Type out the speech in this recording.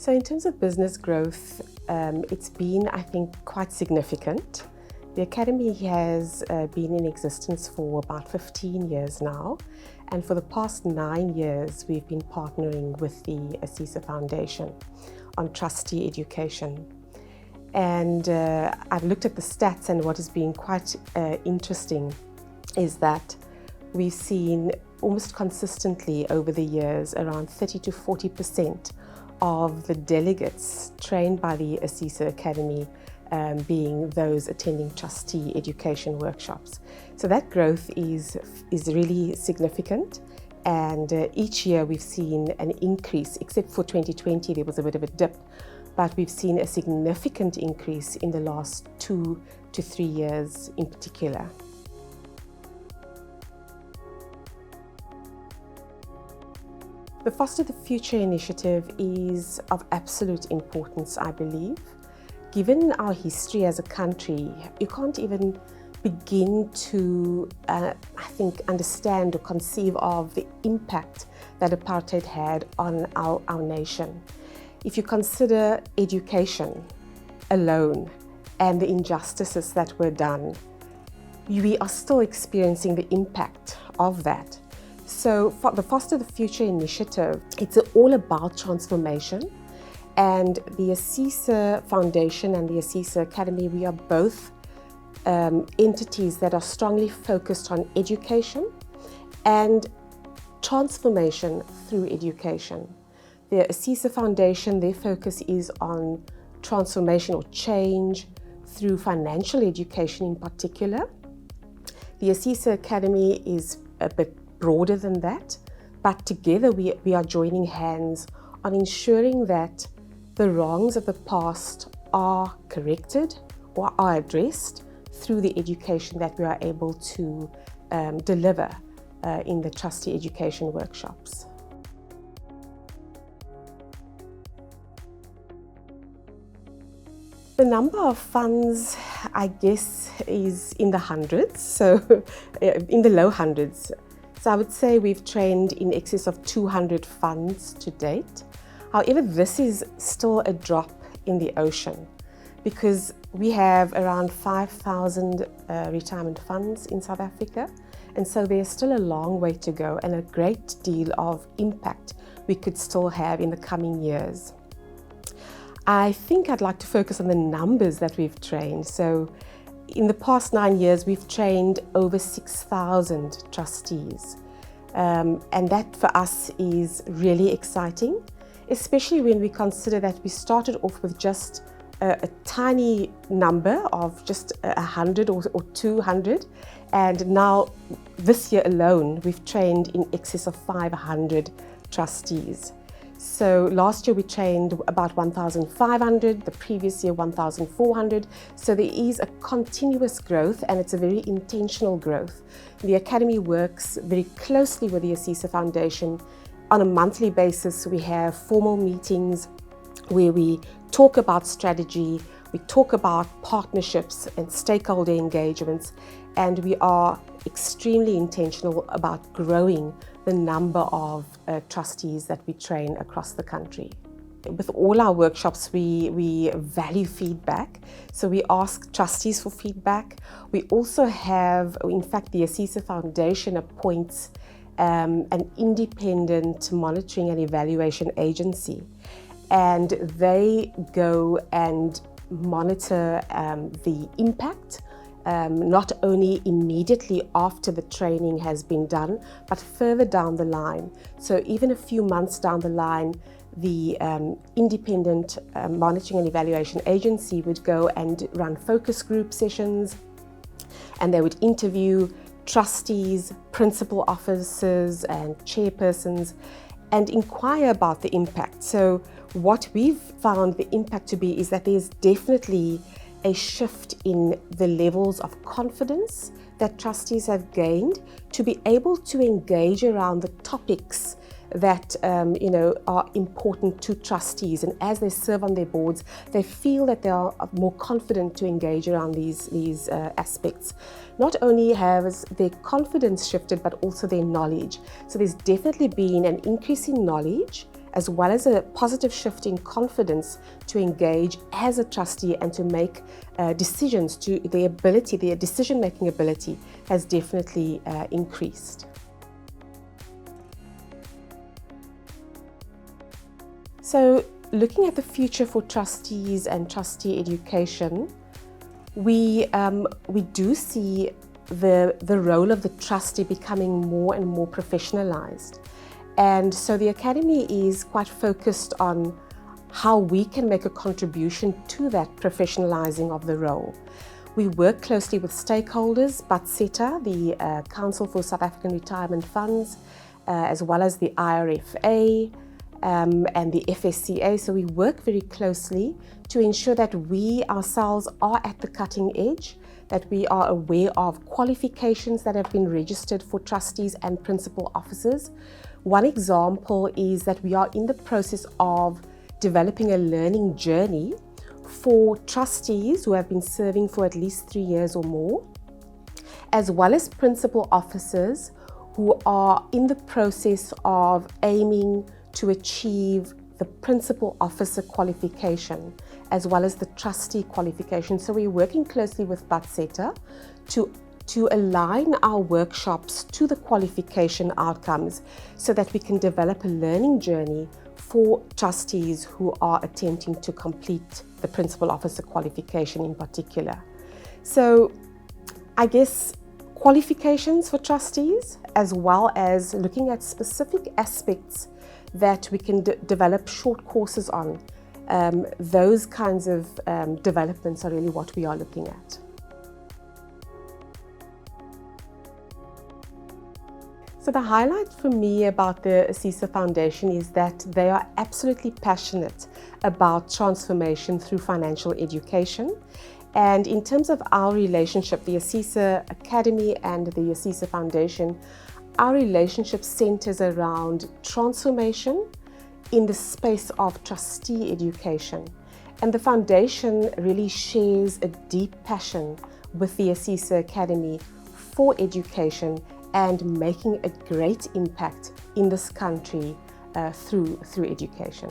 So in terms of business growth, it's been, I think, quite significant. The Academy has been in existence for about 15 years now, and for the past 9 years we've been partnering with the ASISA Foundation on trustee education. And I've looked at the stats, and what has been quite interesting is that we've seen almost consistently over the years around 30 to 40% of the delegates trained by the ASISA Academy being those attending trustee education workshops. So that growth is really significant, and each year we've seen an increase, except for 2020 there was a bit of a dip, but we've seen a significant increase in the last 2 to 3 years in particular. The Foster the Future initiative is of absolute importance, I believe. Given our history as a country, you can't even begin to, I think, understand or conceive of the impact that apartheid had on our nation. If you consider education alone and the injustices that were done, we are still experiencing the impact of that. So for the Foster the Future initiative, it's all about transformation. And the ASISA Foundation and the ASISA Academy, we are both entities that are strongly focused on education and transformation through education. The ASISA Foundation, their focus is on transformation or change through financial education in particular. The ASISA Academy is a bit broader than that, but together we are joining hands on ensuring that the wrongs of the past are corrected or are addressed through the education that we are able to deliver in the trustee education workshops. The number of funds, I guess, is in the hundreds, so in the low hundreds. So I would say we've trained in excess of 200 funds to date. However, this is still a drop in the ocean because we have around 5,000 retirement funds in South Africa, and so there's still a long way to go and a great deal of impact we could still have in the coming years. I think I'd like to focus on the numbers that we've trained. So in the past 9 years, we've trained over 6,000 trustees. And that for us is really exciting, especially when we consider that we started off with just a tiny number of just 100 or 200. And now this year alone, we've trained in excess of 500 trustees. So last year we trained about 1,500, the previous year 1,400. So there is a continuous growth, and it's a very intentional growth. The Academy works very closely with the ASISA Foundation. On a monthly basis, we have formal meetings where we talk about strategy, we talk about partnerships and stakeholder engagements, and we are extremely intentional about growing the number of trustees that we train across the country. With all our workshops, we value feedback. So we ask trustees for feedback. We also have, in fact, the ASISA Foundation appoints an independent monitoring and evaluation agency. And they go and monitor the impact not only immediately after the training has been done, but further down the line. So even a few months down the line, the independent monitoring and evaluation agency would go and run focus group sessions, and they would interview trustees, principal officers and chairpersons and inquire about the impact. So what we've found the impact to be is that there's definitely a shift in the levels of confidence that trustees have gained to be able to engage around the topics that are important to trustees, and as they serve on their boards, they feel that they are more confident to engage around these aspects. Not only has their confidence shifted, but also their knowledge. So there's definitely been an increase in knowledge as well as a positive shift in confidence to engage as a trustee and to make decisions. To their decision-making ability has definitely increased. So, looking at the future for trustees and trustee education, we do see the role of the trustee becoming more and more professionalized. And so the Academy is quite focused on how we can make a contribution to that professionalizing of the role. We work closely with stakeholders, ASISA, the Council for South African Retirement Funds, as well as the IRFA, and the FSCA. So we work very closely to ensure that we ourselves are at the cutting edge, that we are aware of qualifications that have been registered for trustees and principal officers. One example is that we are in the process of developing a learning journey for trustees who have been serving for at least 3 years or more, as well as principal officers who are in the process of aiming to achieve the principal officer qualification, as well as the trustee qualification. So we're working closely with ASISA to align our workshops to the qualification outcomes so that we can develop a learning journey for trustees who are attempting to complete the principal officer qualification in particular. So I guess qualifications for trustees, as well as looking at specific aspects that we can develop short courses on. Those kinds of developments are really what we are looking at. So the highlight for me about the ASISA Foundation is that they are absolutely passionate about transformation through financial education. And in terms of our relationship, the ASISA Academy and the ASISA Foundation, our relationship centers around transformation in the space of trustee education. And the foundation really shares a deep passion with the ASISA Academy for education and making a great impact in this country through education.